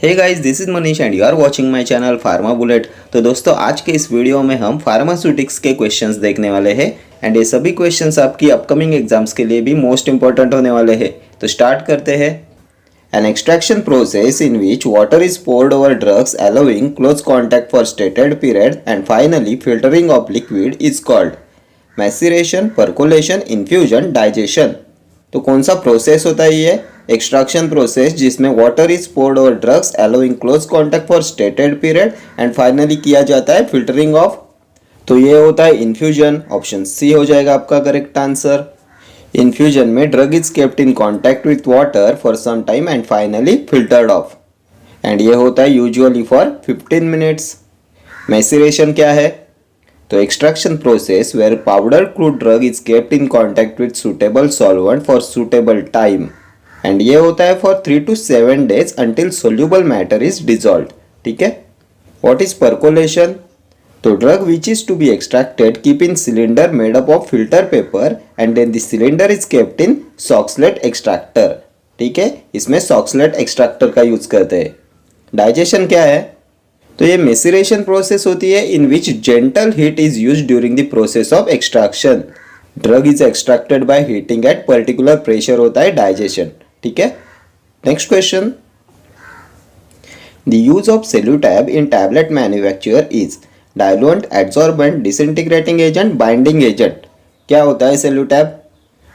Hey guys, this is Manish and you are watching my channel pharma bullet. तो दोस्तों, आज के इस वीडियो में हम फार्मास्यूटिक्स के क्वेश्चंस देखने वाले हैं एंड ये सभी क्वेश्चंस आपकी अपकमिंग एग्जाम्स के लिए भी मोस्ट इंपॉर्टेंट होने वाले हैं। तो स्टार्ट करते हैं। An extraction process in which water is poured over drugs allowing close contact for stated period and finally filtering of liquid is called maceration, percolation, infusion, digestion. तो कौन सा प्रोसेस होता है ये? एक्सट्रैक्शन प्रोसेस जिसमें water is poured over drugs allowing close contact for stated period and finally किया जाता है फिल्टरिंग ऑफ। तो ये होता है इन्फ्यूजन। ऑप्शन सी हो जाएगा आपका करेक्ट आंसर। इन्फ्यूजन में drug is kept in contact with water for some time and finally filtered off and ये होता है यूजुअली फॉर 15 मिनट्स। मैसिरेशन क्या है? तो extraction process where powder crude drug is kept in contact with suitable solvent for suitable time and ये होता है for 3 to 7 days until soluble matter is dissolve. ठीक है। What is percolation? तो drug which is to be extracted keep in cylinder made up of filter paper and then the cylinder is kept in Soxhlet extractor. ठीक है, इसमें Soxhlet extractor का use करते हैं। Digestion क्या है? तो ये मैसिरेशन प्रोसेस होती है in which gentle heat is use during the process of extraction. Drug is extracted by heating at particular pressure होता है डाइजेशन। ठीक है। Next question. The use of Celutab in tablet manufacture is diluent, adsorbent, disintegrating agent, binding agent. क्या होता है सेल्यूटैब?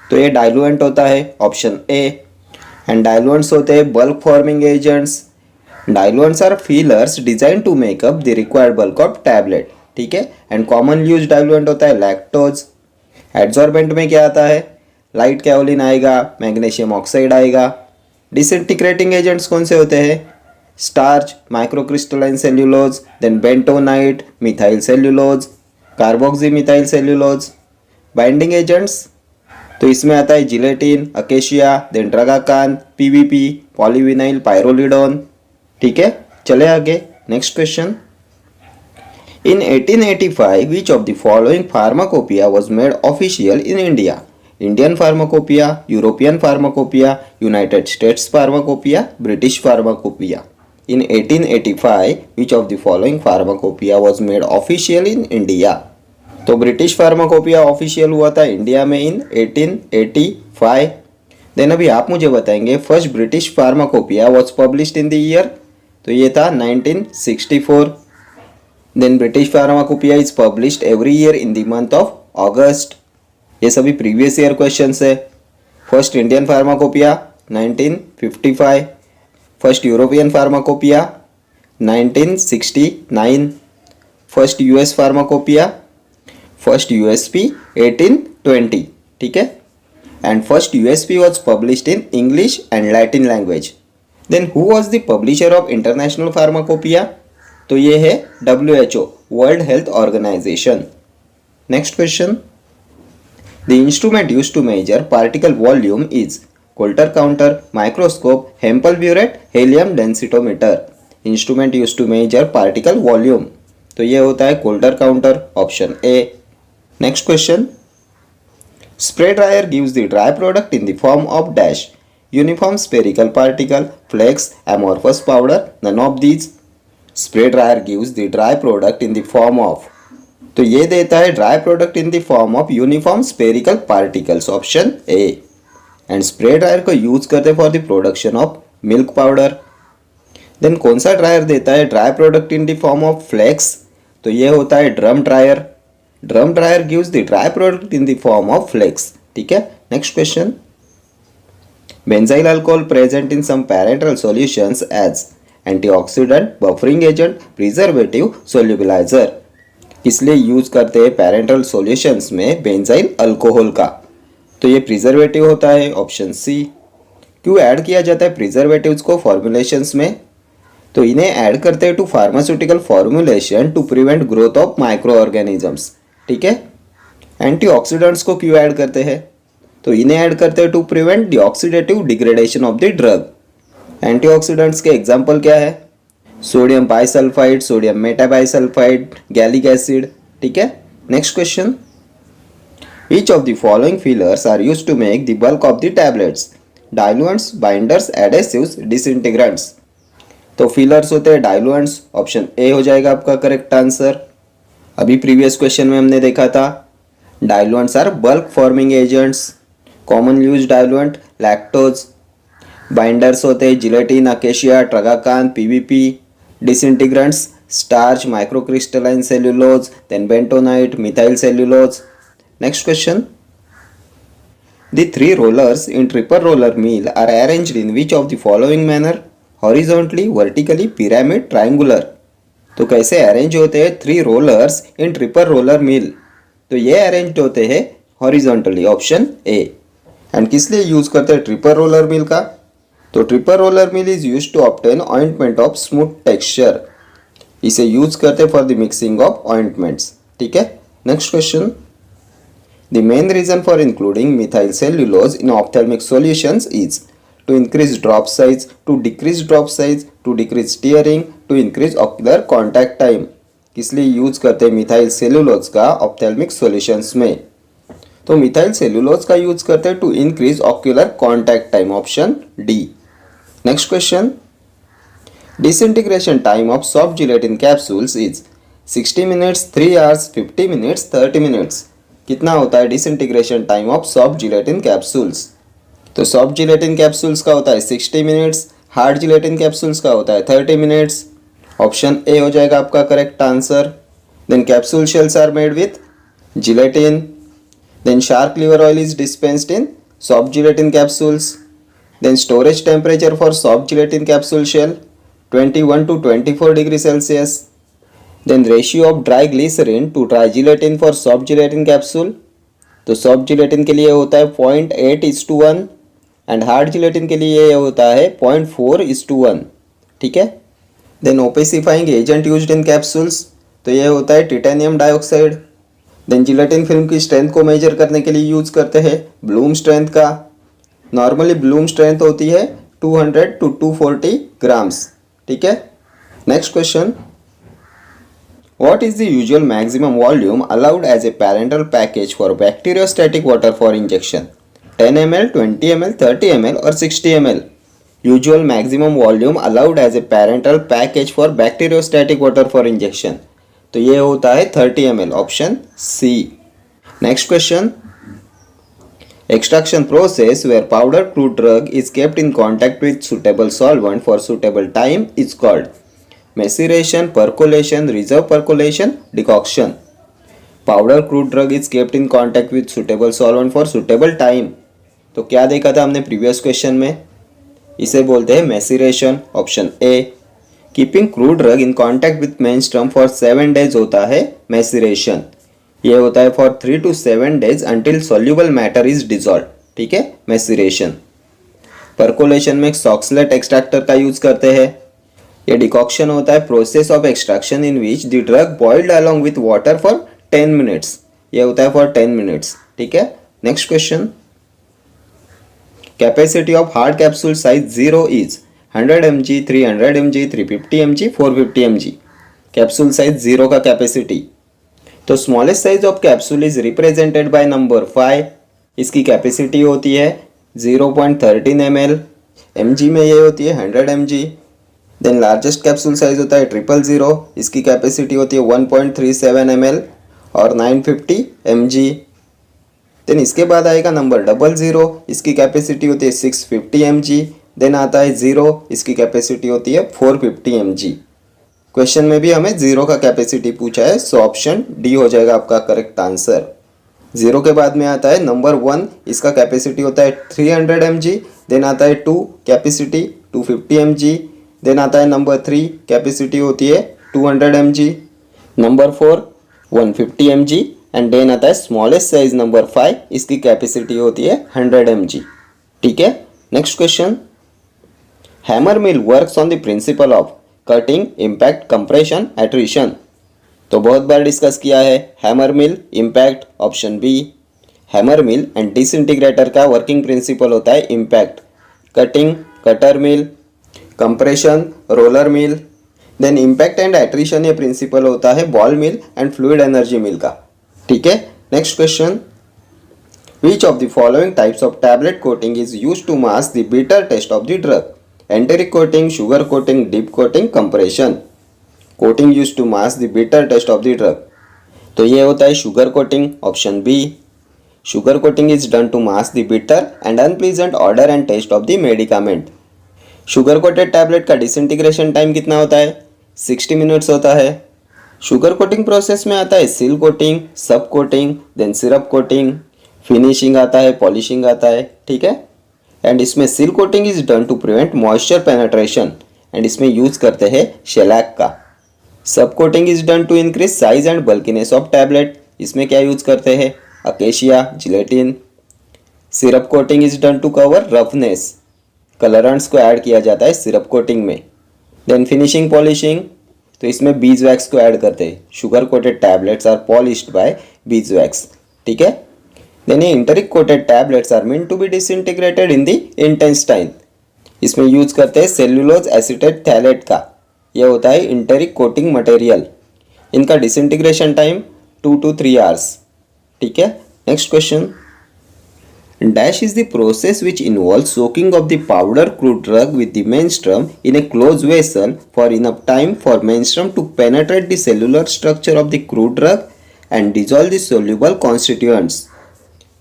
तो ये diluent होता है, ऑप्शन ए। एंड डाइल्यूएंट्स होते हैं bulk forming agents. Diluents are fillers design to make up the required bulk of tablet. ठीक है। एंड कॉमन यूज डाइल्यूएंट होता है लैक्टोज। एड्सॉर्बेंट में क्या आता है? लाइट कैओलिन आएगा, मैग्नीशियम ऑक्साइड आएगा। डिसइंटीग्रेटिंग एजेंट्स कौन से होते हैं? Starch, microcrystalline cellulose, then bentonite, methyl cellulose, carboxy methyl cellulose. Binding agents तो इसमें आता है gelatin, acacia, then tragacanth, PVP, polyvinyl pyrrolidone. ठीक है, चले आगे। Next question. In 1885, which of the following pharmacopoeia was made official in India? Indian Pharmacopoeia, European Pharmacopoeia, United States Pharmacopoeia, British Pharmacopoeia. In 1885, which of the following pharmacopoeia was made official in India? तो British pharmacopoeia official हुआ था India में इन 1885। Then अभी आप मुझे बताएंगे first British pharmacopoeia was published in the year. तो ये था 1964। Then British pharmacopoeia is published every year in the month of August. ये सभी प्रीवियस ईयर क्वेश्चंस है। First Indian pharmacopoeia 1955, first European pharmacopoeia 1969, first US pharmacopoeia, first USP 1820। ठीक है। And first USP was published in English and Latin language. Then who was the publisher of international pharmacopoeia? तो ये है WHO, world health organization. Next question. The instrument used to measure particle volume is Coulter counter, microscope, Hempel burette, helium densitometer. Instrument used to measure particle volume तो ये होता है Coulter counter, option A. Next question. Spray dryer gives the dry product in the form of dash uniform spherical particle, flakes, amorphous powder, none of these. Spray dryer gives the dry product in the form of तो ये देता है dry product in the form of uniform spherical particles, option A. And spray dryer को use करते for the production of milk powder. Then कौन सा dryer देता है dry product in the form of flakes? तो ये होता है drum dryer. Drum dryer gives the dry product in the form of flakes. ठीक है। Next question. Benzyl alcohol present in some parenteral solutions as antioxidant, buffering agent, preservative, सोल्यूबलाइजर। इसलिए use करते हैं parental solutions में बेंजाइल अल्कोहल का। तो ये preservative होता है, ऑप्शन सी। क्यों ऐड किया जाता है प्रिजर्वेटिव्स को फॉर्मुलेशंस में? तो इन्हें ऐड करते हैं to pharmaceutical formulation to prevent growth of micro organisms. ठीक है। एंटीऑक्सीडेंट्स को क्यों ऐड करते हैं? तो इन्हें ऐड करते हैं to prevent the oxidative degradation of the drug. Antioxidants के एग्जाम्पल क्या है? Sodium bisulphide, sodium metabisulphide, gallic acid. ठीक है। Next question. Each of the following fillers are used to make the bulk of the tablets: diluents, binders, adhesives, disintegrants. तो fillers होते हैं diluents, option A हो जाएगा आपका करेक्ट आंसर। अभी previous question में हमने देखा था diluents are bulk forming agents. Common use diluent lactose. Binders होते हैं gelatin, acacia, tragacanth, PVP. Disintegrants starch, microcrystalline cellulose, then bentonite, methyl cellulose. Next question, the three rollers in triple roller mill are arranged in which of the following manner? Horizontally, vertically, pyramid, triangular। तो कैसे arrange होते हैं three rollers in triple roller मिल? तो ये arrange होते हैं horizontally, option A. And किस लिए यूज करते हैं ट्रिपल रोलर मिल का? तो triple roller mill is use to obtain ointment of smooth texture. इसे यूज करते for the mixing of ointments. ठीक है, next question, the main reason for including methyl cellulose in ophthalmic solutions is to increase drop size, to decrease drop size, to decrease tearing, to increase ocular contact time। किस लिए use करते हैं methyl cellulose का ophthalmic solutions में? तो methyl cellulose का use करते हैं to increase ocular contact time, option D. Next question, disintegration time of soft gelatin capsules is 60 minutes, 3 hours, 50 minutes, 30 minutes. कितना होता है disintegration time of soft gelatin capsules? तो soft gelatin capsules का होता है 60 मिनट्स, हार्ड जिलेटिन कैप्सूल्स का होता है 30 मिनट्स। ऑप्शन ए हो जाएगा आपका correct answer. Then capsule shells are made with gelatin. Then shark liver oil is dispensed in soft gelatin capsules. Then storage temperature for soft gelatin capsule shell 21 to 24 degree Celsius. Then ratio of dry glycerin to dry gelatin for soft gelatin capsule. तो soft gelatin के लिए होता है 0.8:1 and hard gelatin के लिए ये होता है 0.4:1। ठीक है, then opacifying agent used in capsules, तो ये होता है titanium dioxide. Then gelatin film की स्ट्रेंथ को मेजर करने के लिए यूज करते हैं ब्लूम स्ट्रेंथ का। नॉर्मली ब्लूम स्ट्रेंथ होती है 200 to 240 ग्राम्स। ठीक है, next question, what is the usual maximum volume allowed as a parenteral package for bacteriostatic water for injection? 10 ml, 20 ml, 30 ml or 60 ml? Usual maximum volume allowed as a parenteral package for bacteriostatic water for injection, तो ये होता है 30 ml, option C. Next question, extraction process where powder crude drug is kept in contact with suitable solvent for suitable time is called maceration, percolation, reserve percolation, decoction. Powder crude drug is kept in contact with suitable solvent for suitable time, तो क्या देखा था हमने previous question में? इसे बोलते हैं maceration, option A. Keeping crude drug in contact with menstruum for 7 days होता है मैसिरेशन। ये होता है for 3 to 7 days until soluble matter is dissolve. ठीक है, मैसिरेशन। परकोलेशन में सॉक्सलेट एक्सट्रैक्टर का यूज करते हैं। ये डिकॉक्शन होता है process of extraction in which the drug boiled along with water for 10 minutes. ये होता है फॉर 10 मिनट्स। ठीक है, next question, capacity of hard capsule size 0 is 100 mg, 300 mg, 350 mg, 450 mg। Capsule size 0 का कैपेसिटी, तो smallest size of capsule is represented by number 5। इसकी capacity होती है 0.13 ml। mg में ये होती है 100 mg। Then largest capsule size होता है 000, इसकी कैपेसिटी होती है 1.37 ml और 950 mg। देन इसके बाद आएगा नंबर 00, इसकी कैपेसिटी होती है 650 mg। देन आता है 0, इसकी कैपेसिटी होती है 450 mg। क्वेश्चन में भी हमें 0 का कैपेसिटी पूछा है, सो ऑप्शन डी हो जाएगा आपका करेक्ट आंसर। 0 के बाद में आता है नंबर 1, इसका कैपेसिटी होता है 300 mg। देन आता है 2, कैपेसिटी 250 mg। देन आता है नंबर 3, कैपेसिटी होती है 200 mg। Number 4 150 mg and then आता है स्मॉलेस्ट साइज नंबर 5, इसकी कैपेसिटी होती है 100 mg। ठीक है, next question, hammer mill works on the principle of cutting, impact, compression, attrition. तो बहुत बार डिस्कस किया है hammer mill, impact, option B. Hammer mill and disintegrator का वर्किंग प्रिंसिपल होता है impact. Cutting, cutter mill, compression, roller mill. Then impact and attrition ये principle होता है ball mill and fluid energy mill का। ठीक है, next question, which of the following types of tablet coating is used to mask the bitter taste of the drug? Enteric coating, sugar coating, dip coating, compression. Coating use to mask the bitter taste of the drug. तो ये होता है sugar coating, option B. Sugar coating is done to mask the bitter and unpleasant odour and taste of the medicament. Sugar coated tablet का disintegration time कितना होता है? 60 minutes होता है। शुगर कोटिंग प्रोसेस में आता है seal coating, sub coating, then syrup coating, finishing आता है, पॉलिशिंग आता है, ठीक है। एंड इसमें seal coating is done to prevent moisture penetration and इसमें यूज करते हैं शेलैक का। Sub coating is done to increase size and bulkiness of tablet, इसमें क्या यूज करते हैं? Acacia, gelatin. Syrup coating is done to cover roughness, colourants को add किया जाता है सिरप कोटिंग में। देन फिनिशिंग पॉलिशिंग, तो इसमें बीज वैक्स को ऐड करते हैं। Sugar coated tablets are polished by bees wax, ठीक है। Then enteric coated tablets are meant to be disintegrated in the intestine, इसमें यूज करते हैं सेल्यूलोज एसीटेट थैलेट का, यह होता है इंटेरिक कोटिंग मटेरियल। इनका डिसइंटीग्रेशन टाइम 2 to 3 आवर्स, ठीक है। Next question, dash is the process which involves soaking of the powder crude drug with the menstruum in a closed vessel for enough time for menstruum to penetrate the cellular structure of the crude drug and dissolve the soluble constituents.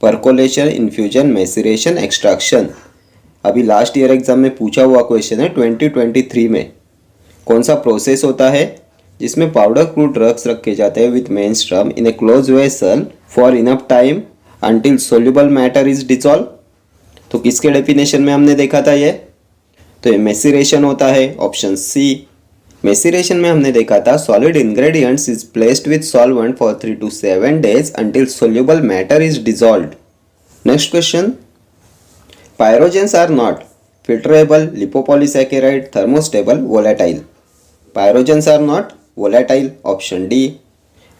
Percolation, infusion, maceration, extraction. अभी last year exam में पूछा हुआ question है 2023 में। कौन सा process होता है जिसमें पाउडर क्रूड ड्रग्स रखे जाते हैं with menstruum in A close vessel for enough time until soluble matter is dissolved? तो किसके डेफिनेशन में हमने देखा था ये? तो ये मेसिरेशन होता है, ऑप्शन सी। मेसिरेशन में हमने देखा था solid ingredients is placed with solvent for 3 to 7 days until soluble matter is dissolved. Next question, pyrogens are not filterable, lipopolysaccharide, thermostable, volatile. Pyrogens are not volatile, option D.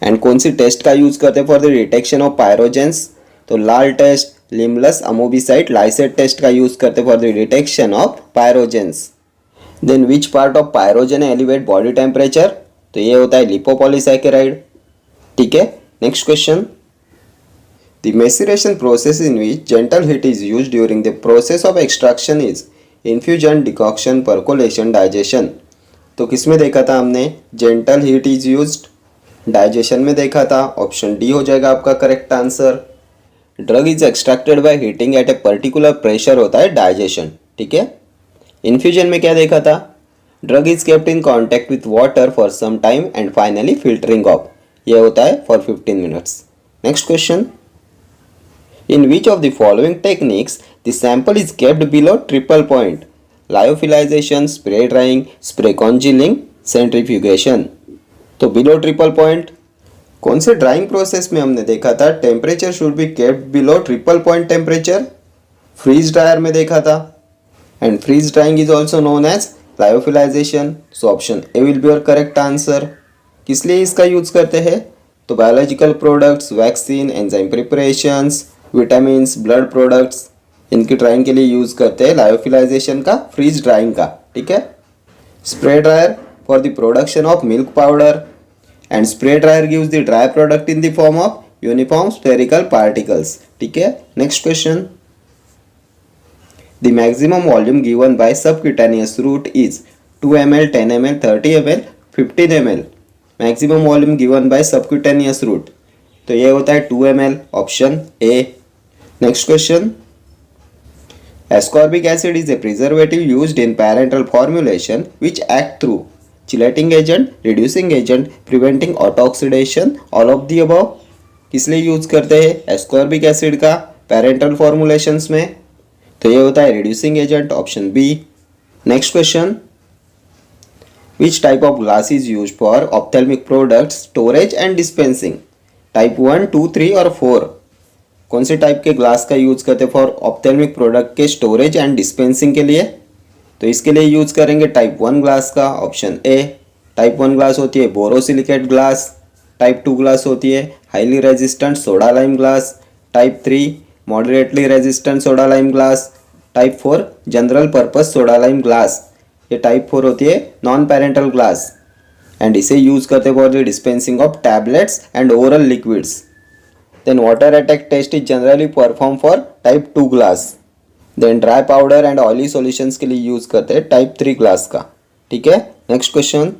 And कौन सी test का use करते हैं for the detection of pyrogens? तो LAL test, limulus amoebocyte, lysate test का use करते for the detection of pyrogens. Then which part of pyrogen elevate body temperature? तो ये होता है लिपोपॉलीसैकेराइड, ठीक है। Next question, the maceration process in which gentle heat is use during the process of extraction is infusion, decoction, percolation, digestion. तो किसमें देखा था हमने? Gentle heat is used, digestion में देखा था, ऑप्शन डी हो जाएगा आपका correct answer. Drug is extracted by heating at a particular pressure होता है डाइजेशन, ठीक है। इन्फ्यूजन में क्या देखा था? Drug is kept in contact with water for some time and finally filtering off, यह होता है for 15 minutes. Next question, in which of the following techniques the sample is kept below triple point? Lyophilisation, spray drying, spray congealing, centrifugation. तो below triple point, कौन से drying process में हमने देखा था temperature should be kept below triple point temperature? Freeze dryer में देखा था। And freeze drying is also known as lyophilisation, so option A will be your correct answer. किस लिए इसका यूज करते हैं? तो biological products, vaccine, enzyme preparations, vitamins, blood products, इनकी ड्राइंग के लिए यूज करते हैं लायोफिलाइजेशन का, फ्रीज ड्राइंग का, ठीक है। Spray dryer for the production of milk powder and spray dryer gives the dry product in the form of uniform spherical particles, ठीक है। next question, the maximum volume given by subcutaneous route is 2 ml, 10 ml, 30 ml, 15 ml। maximum volume given by subcutaneous route, तो ये होता है 2 ml, option A. next question, ascorbic acid is a preservative used in parenteral formulation which act through chelating agent, reducing agent, preventing auto oxidation, all of the above. किस लिए use करते हैं ascorbic acid का parenteral formulations में? तो ये होता है reducing agent, option B. Next question, which type of glass is use for ophthalmic product storage and dispensing? Type 1, 2, 3 और 4। कौन से टाइप के ग्लास का यूज करते हैं फॉर ऑप्थेल्मिक प्रोडक्ट के स्टोरेज एंड डिस्पेंसिंग के लिए? तो इसके लिए यूज करेंगे टाइप 1 ग्लास का, ऑप्शन ए। टाइप 1 ग्लास होती है बोरोसिलिकेट ग्लास, टाइप 2 ग्लास होती है highly resistant soda lime glass, type 3 moderately resistant soda lime glass, type 4 general purpose soda lime glass. ये टाइप 4 होती है नॉन पेरेंटल ग्लास एंड इसे use करते for the dispensing of tablets and oral liquids. Then water attack test is generally perform for type 2 glass. Then dry powder and oily solutions के लिए use करते हैं type 3 glass का। ठीक है, next question,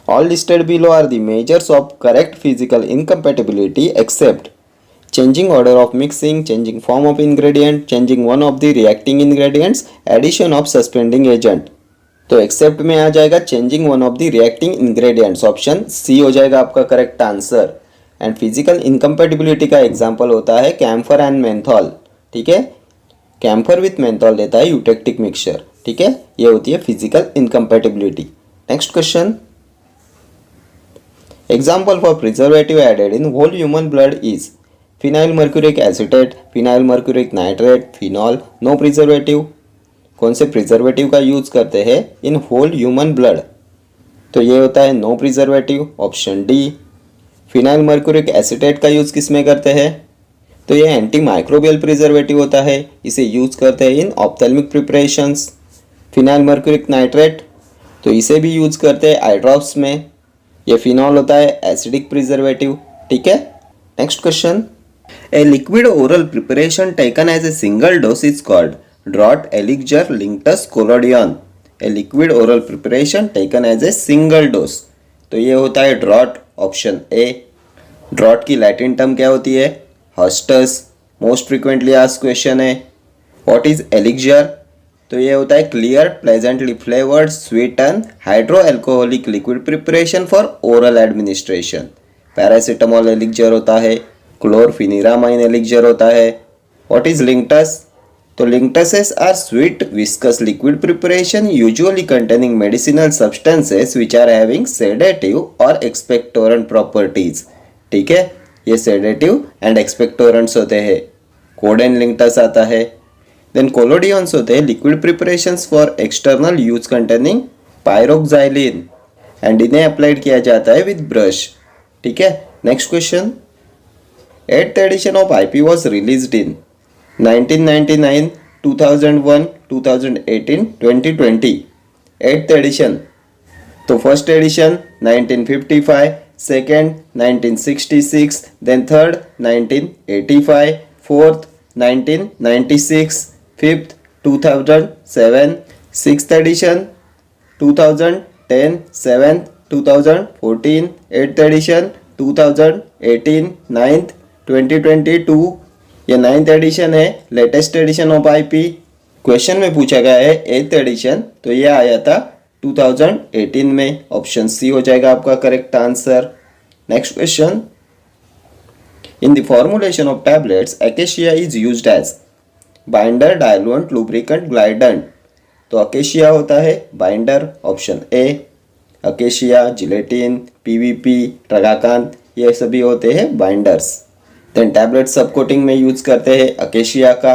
all listed below are the measures of correct physical incompatibility except changing order of mixing, changing form of ingredient, changing one of the reacting ingredients, addition of suspending agent। तो except में आ जाएगा changing one of the reacting ingredients, option C हो जाएगा आपका correct answer. And physical incompatibility का example होता है कैम्फर एंड मेंथॉल। ठीक है, कैम्फर विथ मेंथॉल देता है यूटेक्टिक मिक्सचर। ठीक है, ये होती है physical incompatibility. Next question, example for preservative added in whole human blood is phenyl mercuric acetate, phenyl mercuric nitrate, phenol, no preservative. कौन से प्रिजर्वेटिव का यूज करते हैं इन होल ह्यूमन ब्लड? तो ये होता है no preservative, option D. Phenyl mercuric acetate का यूज किस में करते हैं? तो ये एंटी माइक्रोबियल प्रिजर्वेटिव होता है, इसे यूज करते हैं in ophthalmic preparations. Phenyl mercuric nitrate, तो इसे भी यूज करते हैं आई ड्रॉप्स में। ये फिनॉल होता है एसिडिक प्रिजर्वेटिव। ठीक है, next question, A liquid oral preparation taken as a single dose is called draught, elixir, linctus, collodion। A liquid oral preparation taken as a single dose, तो ये होता है ड्रॉट, ऑप्शन ए। ड्रॉट की Latin term क्या होती है? Haustus. Most frequently asked question है। What is elixir? तो ये होता है clear, pleasantly flavoured, sweeten, hydro alcoholic liquid preparation for oral administration. Paracetamol elixir होता है, क्लोरफिनिरामाइन एलिक्जर होता है। What is linctus? तो linctuses are sweet viscous liquid preparation usually containing medicinal substances which are having sedative और expectorant properties. ठीक है, ये sedative and expectorants होते हैं। कोडेन लिंक्टस आता है। देन कोलोडियंस होते हैं liquid preparations for external use containing pyroxylin and इन्हें अप्लाइड किया जाता है विद ब्रश। ठीक है, next question, 8th edition of IP was released in 1999, 2001, 2018, 2020। 8th edition, तो first edition 1955, second 1966, then third 1985, fourth 1996, fifth 2007, sixth edition 2010, seventh 2014, eighth edition 2018, ninth 2022, ये 9th edition है, latest edition of IP. Question में पूछा गया है 8th addition, तो ये आया था 2018 में, ऑप्शन सी हो जाएगा आपका correct answer. Next question, in the formulation of tablets acacia is used as binder, diluent, lubricant, glidant. तो अकेशिया होता है binder, option A. Acacia, gelatin, PVP, tragacanth, ये सभी होते हैं binders. Then tablet sub coating में यूज करते हैं अकेशिया का।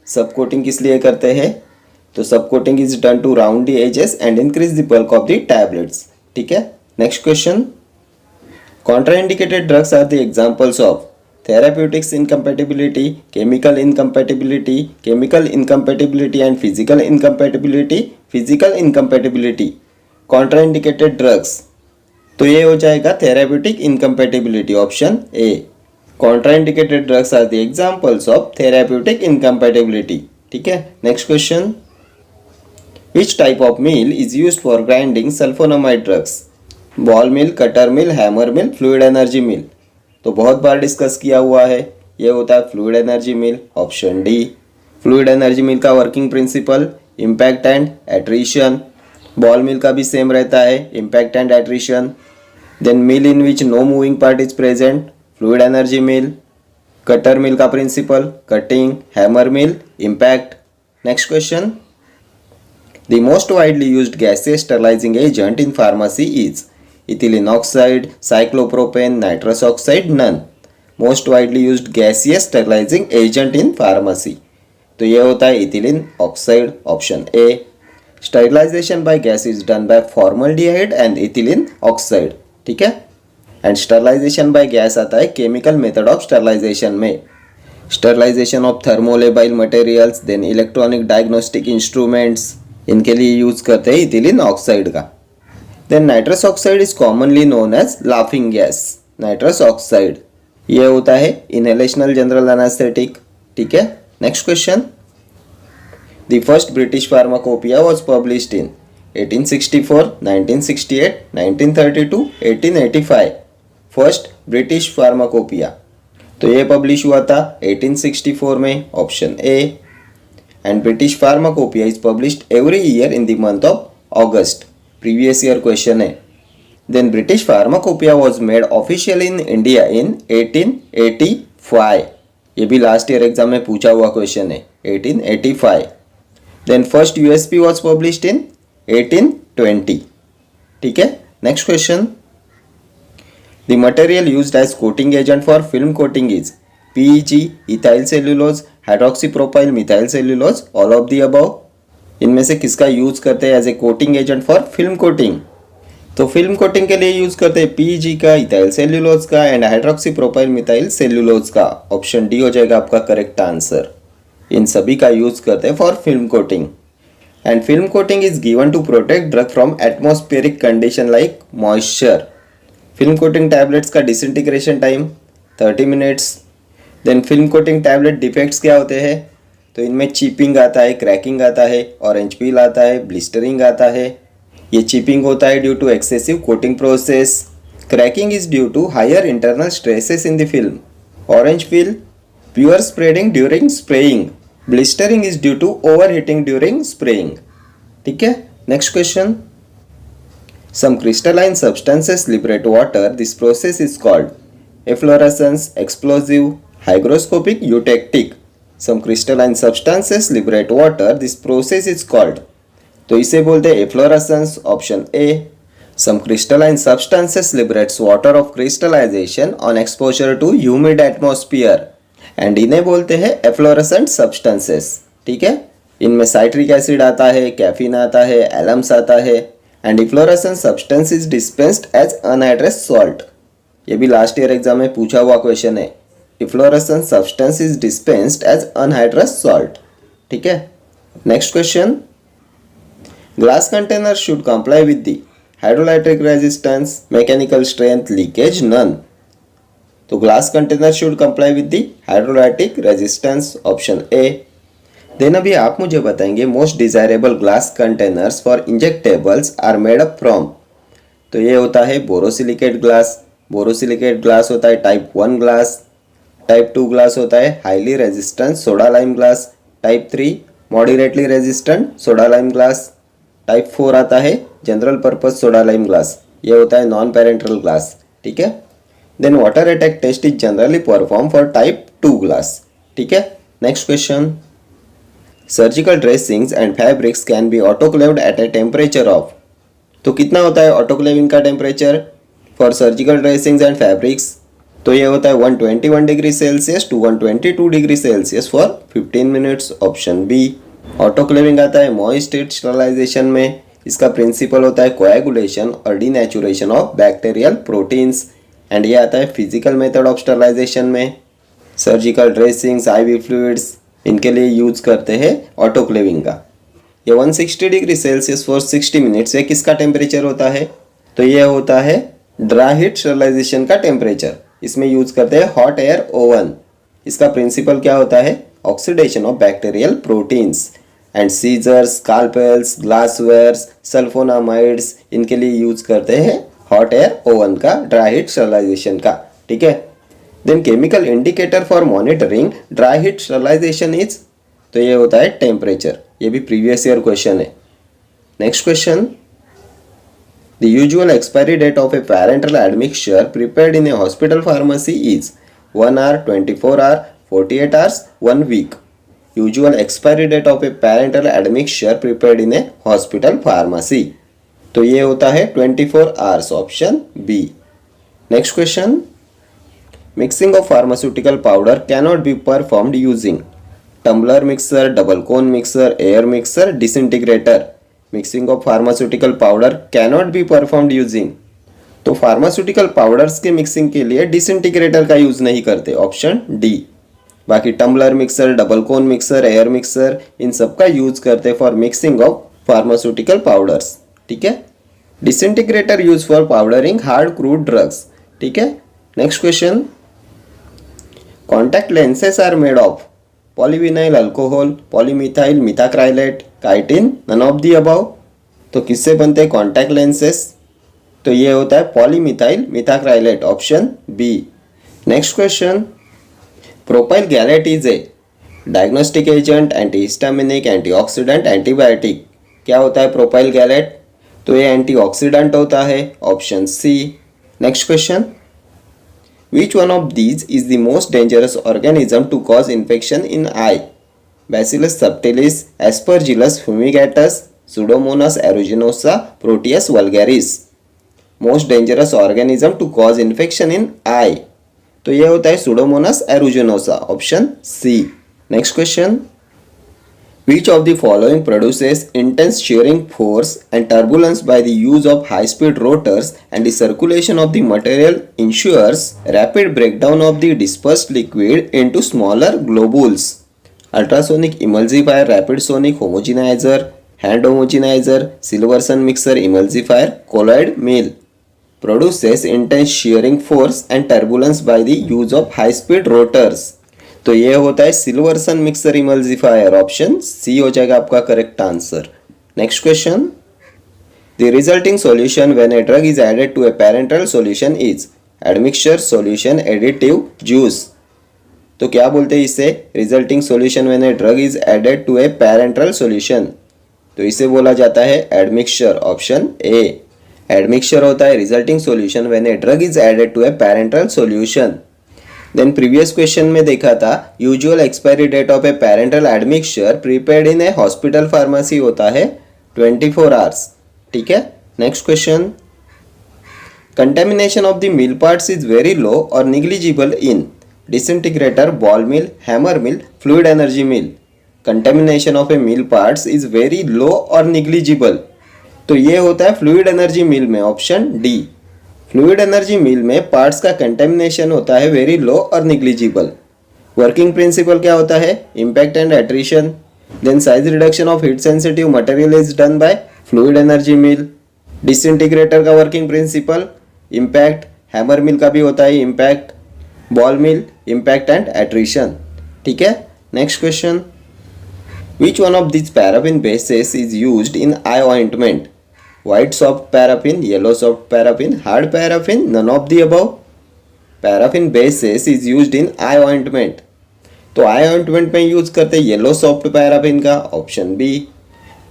सब कोटिंग किस लिए करते हैं? तो सब coating is done to round the edges and increase the bulk of the tablets. ठीक है, next question, contraindicated drugs are the examples of therapeutics incompatibility, chemical incompatibility, chemical incompatibility and physical incompatibility, physical incompatibility. Contraindicated drugs, तो ये हो जाएगा therapeutic incompatibility, option A. Contraindicated drugs are the examples of therapeutic incompatibility. ठीक है, next question, which type of mill is used for grinding sulphonamide drugs? Ball mill, cutter mill, hammer mill, fluid energy मिल। तो बहुत बार discuss किया हुआ है, ये होता है fluid energy mill, option D. Fluid energy mill का working principle impact and attrition. Ball mill का भी सेम रहता है, impact and attrition. Then mill in which no moving part is present, fluid energy mill. Cutter mill का principle cutting, hammer mill impact. Next question, the most widely used gaseous sterilising agent in pharmacy is ethylene oxide, cyclopropane, nitrous oxide, none. Most widely used gaseous sterilising agent in pharmacy, तो ये होता है ethylene oxide, option A. Sterilisation by gas is done by formaldehyde and ethylene oxide. ठीक है, and sterilisation by gas आता है chemical method of sterilisation में। Sterilisation of thermolabile materials, then electronic diagnostic instruments, इनके लिए यूज करते हैं ethylene oxide का। Then nitrous oxide is commonly known as laughing gas. Nitrous oxide ये होता है इनहेलेशनल जनरल एनेस्थेटिक। ठीक है, next question, the first British pharmacopoeia was published in 1864, 1968, 1932, 1885। First British pharmacopoeia, तो ये पब्लिश हुआ था 1864 में, option A. And British pharmacopoeia is published every year in the month of August, previous year question है। Then British pharmacopoeia was made official in India in 1885, ये भी last year exam में पूछा हुआ क्वेश्चन है, 1885। Then first USP was published in 1820, ठीक है। Next question, the material used as coating agent for film coating is PEG, ethyl cellulose, hydroxypropyl methyl cellulose, all of the above. इनमें से किसका use करते हैं as a coating agent for film coating? तो film coating के लिए use करते हैं PEG का, इथाइल सेल्यूलोज का एंड हाइड्रोक्सीप्रोपाइल मिथाइल सेल्यूलोज का। ऑप्शन डी हो जाएगा आपका करेक्ट आंसर। इन सभी का यूज करते हैं for film coating. And film coating is given to protect drug from atmospheric condition like moisture. Film coating tablets का disintegration time 30 minutes. Then film coating tablet defects क्या होते हैं? तो इनमें चिपिंग आता है, क्रैकिंग आता है, ऑरेंज पील आता है, ब्लिस्टरिंग आता है। ये चिपिंग होता है due to excessive coating process. Cracking is due to higher internal stresses in the film. Orange peel, pure spreading during spraying. Blistering is due to over heating during spraying, ठीक है। Next question, some crystalline substances liberate water. This process is called efflorescence, explosive, hygroscopic, eutectic. Some crystalline substances liberate water. This process is called, तो इसे बोलते हैं efflorescence, option A. Some crystalline substances liberates water of crystallization on exposure to humid atmosphere and इन्हें बोलते हैं efflorescent substances, ठीक है। इनमें साइट्रिक एसिड आता है, कैफीन आता है, एलम्स आता है। And efflorescence substance is dispensed as anhydrous salt, ये भी लास्ट ईयर एग्जाम में पूछा हुआ क्वेश्चन है। Efflorescence substance is dispensed as anhydrous salt, ठीक है। Next question, glass container should comply with the hydrolytic resistance, mechanical strength, leakage, none. तो glass container should comply with the hydrolytic resistance, option A. Then अभी आप मुझे बताएंगे most desirable glass containers for injectables are made up from. तो ये होता है borosilicate glass. Borosilicate glass होता है टाइप 1 ग्लास। टाइप 2 ग्लास होता है highly resistant soda lime glass. Type 3 moderately resistant soda lime glass. Type 4 आता है general purpose soda lime glass, ये होता है नॉन पेरेंट्रल ग्लास, ठीक है। Then water attack test is generally perform for type 2 glass, ठीक है। Next question, surgical dressings and fabrics can be autoclaved at a temperature of. तो कितना होता है ऑटोक्लेविंग का temperature for surgical dressings and fabrics? तो ये होता है 121 degree Celsius to 122 degree Celsius for 15 minutes, option B. Autoclaving आता है मॉइस्ट हीट स्टरलाइजेशन में। इसका प्रिंसिपल होता है कोएगुलेशन और denaturation of bacterial proteins. And ये आता है फिजिकल मेथड ऑफ स्टरलाइजेशन में। सर्जिकल ड्रेसिंग्स, आईवी फ्लूइड्स, इनके लिए यूज करते हैं ऑटोक्लेविंग का। ये 160 डिग्री सेल्सियस फॉर 60 मिनट्स, ये किसका टेम्परेचर होता है? तो ये होता है ड्राई हीट स्टरलाइजेशन का टेम्परेचर। इसमें यूज करते हैं हॉट एयर ओवन। इसका प्रिंसिपल क्या होता है? Oxidation of bacterial proteins. And scissors, scalpels, glasswares, sulphonamides, इनके लिए यूज करते हैं हॉट एयर ओवन का, ड्राई हीट स्टरलाइजेशन का, ठीक है। Then chemical indicator for monitoring dry heat sterilisation is, तो ये होता है टेम्परेचर। ये भी प्रीवियस ईयर क्वेश्चन है। Next question, the usual expiry date of a parental admixture prepared in a hospital pharmacy is 1 hour, 24 hour, 48 hours, 1 week. Usual expiry date of a parental admixture prepared in a hospital pharmacy, तो ये होता है 24 hours, option B. Next question, Mixing of pharmaceutical powder cannot be performed using tumbler mixer, double cone mixer, air mixer, disintegrator. Mixing of pharmaceutical powder cannot be performed using, तो pharmaceutical powders के mixing के लिए disintegrator का use नहीं करते, option D. बाकी tumbler mixer, double cone mixer, air mixer, इन सब का यूज करते for mixing of pharmaceutical powders, ठीक है। Disintegrator use for powdering hard crude drugs, ठीक है। Next question, contact lenses are made of, polyvinyl alcohol, polymethyl methacrylate, chitin, none of the above. तो किससे बनते हैं कॉन्टैक्ट लेंसेस? तो ये होता है polymethyl methacrylate, option B. Next question, propyl gallate is a diagnostic agent, antihistaminic, antioxidant, antibiotic. क्या होता है प्रोपाइल गैलेट? तो ये एंटीऑक्सीडेंट होता है, option C. Next question, which one of these is the most dangerous organism to cause infection in eye? Bacillus subtilis, Aspergillus fumigatus, Pseudomonas aeruginosa, Proteus vulgaris. Most dangerous organism to cause infection in eye, तो यह होता है Pseudomonas aeruginosa, option C. Next question, which of the following produces intense shearing force and turbulence by the use of high speed rotors and the circulation of the material ensures rapid breakdown of the dispersed liquid into smaller globules? Ultrasonic emulsifier, rapid sonic homogenizer, hand homogenizer, Silverson mixer emulsifier, colloid mill. Produces intense shearing force and turbulence by the use of high speed rotors. तो ये होता है Silverson mixer emulsifier, option C हो जाएगा आपका correct answer. Next question, the resulting solution when a drug is added to a parental solution is admixture, solution, additive, juice. तो क्या बोलते हैं इसे? Resulting solution when a drug is added to a parental solution, तो इसे बोला जाता है एडमिक्सचर, ऑप्शन ए। एडमिक्सचर होता है resulting solution when a drug is added to a parental solution. Then previous question में देखा था usual expiry date of a parental admixture prepared in a hospital pharmacy होता है 24 आवर्स, ठीक है। Next question, contamination of the mill parts is very low और negligible in disintegrator, ball mill, hammer mill, fluid energy mill. Contamination of a mill parts is very low और negligible, तो ये होता है फ्लूइड एनर्जी मिल में, option D. Fluid energy मिल में parts का contamination होता है वेरी लो और निग्लिजिबल। वर्किंग प्रिंसिपल क्या होता है? Impact and attrition. Then size reduction of heat sensitive material is done by fluid energy mill. Disintegrator का working principle impact, hammer mill का भी होता है impact, ball mill impact and attrition, ठीक है। Next question, which one of this paraffin bases is used in eye ointment? White soft paraffin, yellow soft paraffin, hard paraffin, none of the above. Paraffin bases is used in eye ointment. तो आई ointment में use करते हैं yellow soft paraffin का, option B.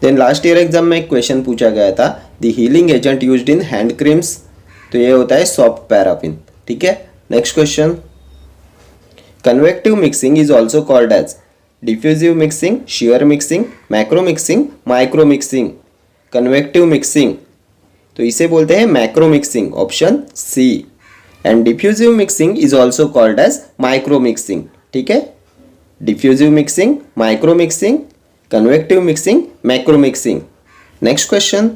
Then last year exam में एक question पूछा गया था, the healing agent used in hand creams, तो ये होता है सॉफ्ट पैराफिन, ठीक है। Next question, convective mixing is also called as diffusive mixing, shear mixing, macro mixing, micro mixing. Convective mixing, तो इसे बोलते हैं macro mixing, option C. And diffusive mixing is also called as micro mixing, ठीक है। Diffusive mixing, micro mixing, convective mixing, macro mixing. Next question,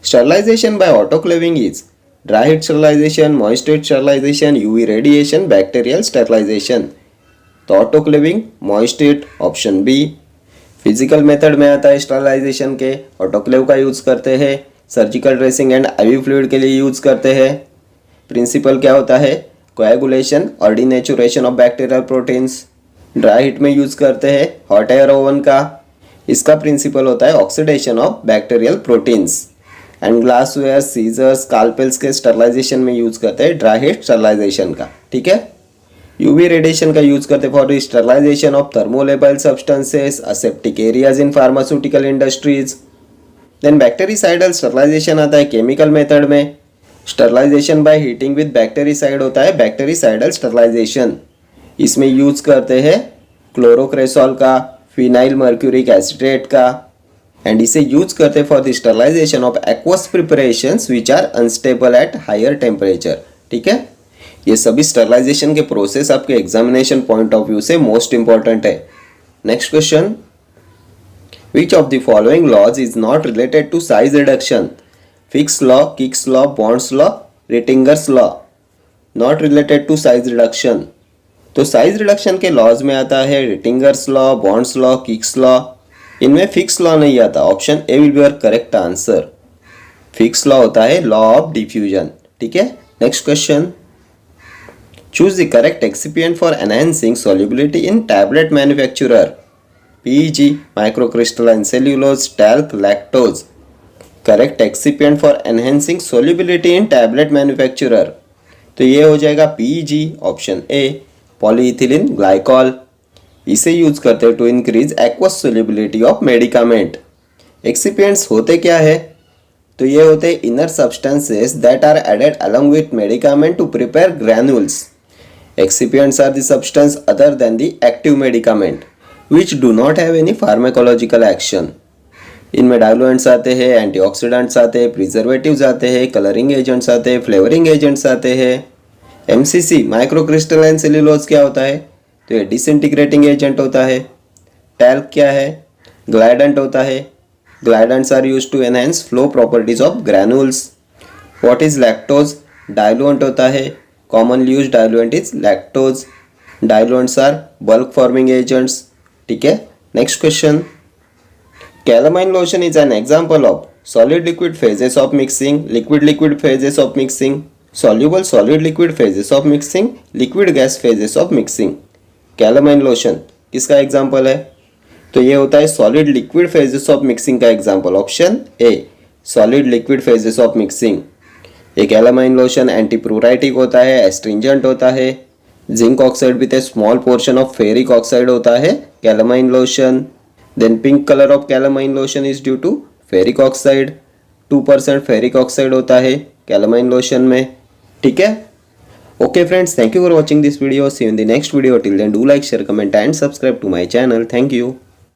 sterilization by autoclaving is dry heat sterilization, moist heat sterilization, UV radiation, bacterial sterilization. तो autoclaving, moist heat, option B. Physical method में आता है sterilization के, autoclave का use करते हैं, surgical dressing and IV fluid के लिए यूज़ करते हैं। प्रिंसिपल क्या होता है? कोएगुलेशन और denaturation of bacterial proteins. Dry heat में यूज़ करते हैं हॉट एयर ओवन का, इसका प्रिंसिपल होता है oxidation of bacterial proteins. And glassware, scissors, scalpels के स्टरलाइजेशन में यूज़ करते हैं ड्राई हीट स्टरलाइजेशन का, ठीक है। यूवी रेडिएशन का यूज करते for sterilization of thermolabile substances, aseptic areas in pharmaceutical industries. Then bactericidal sterilization आता है केमिकल मेथड में। Sterilization by heating with bactericide होता है बैक्टीरिसाइडल स्टरलाइजेशन, इसमें यूज करते हैं क्लोरोक्रेसॉल का, फिनाइल मर्क्यूरिक एसिटेट का। एंड इसे यूज करते for the sterilization of aqueous preparations which are unstable at higher temperature, ठीक है। ये सभी स्टरलाइजेशन के प्रोसेस आपके एग्जामिनेशन पॉइंट ऑफ व्यू से मोस्ट इंपॉर्टेंट है। Next question, which of the following laws is not related to size reduction? Fick's law, Kick's law, Bond's law, Rittinger's law. Not related to size reduction, तो size reduction के laws में आता है Rittinger's law, Bond's law, Kick's law. इनमें Fick's law नहीं आता, option A will be your correct answer. Fick's law होता है लॉ ऑफ डिफ्यूजन, ठीक है। Next question, Choose the correct excipient for enhancing solubility in tablet manufacturer. PEG, microcrystalline cellulose, talc, lactose. Correct excipient for enhancing solubility in tablet manufacturer, तो ये हो जाएगा PEG option A, polyethylene glycol. इसे use करते हैं to increase aqueous solubility of medicament. Excipients होते क्या है, तो ये होते हैं inner substances that are added along with medicament to prepare granules. Excipients are the substance other than the active medicament which do not have any pharmacological action. इनमें डायलुएंट्स आते हैं, एंटीऑक्सीडेंट्स आते हैं, प्रिजर्वेटिव्स आते हैं, कलरिंग एजेंट्स आते हैं, flavouring agents आते हैं। MCC माइक्रोक्रिस्टलाइन सेल्यूलोज क्या होता है, तो ये डिसइंटीग्रेटिंग एजेंट होता है। टैल्क क्या है, ग्लाइडेंट होता है। Glidants are used to enhance flow properties of granules. What is lactose, diluent होता है। Commonly used diluent is lactose. Diluents are bulk forming agents. ठीक है, next question. Calamine lotion is an example of solid liquid phases of mixing, liquid liquid phases of mixing, soluble solid liquid phases of mixing, liquid gas phases of mixing. Calamine lotion किसका example है, तो ये होता है solid liquid phases of mixing का example, option A solid liquid phases of mixing. एक calamine lotion antipruritic होता है, एस्ट्रिंजेंट होता है। Zinc oxide with a small portion of ferric oxide होता है calamine lotion. Then pink colour of calamine lotion is due to ferric oxide. 2% ferric oxide होता है calamine lotion में। ठीक है, okay friends, thank you for watching this video. See you in the next video. Till then do like, share, comment and subscribe to my channel. Thank you.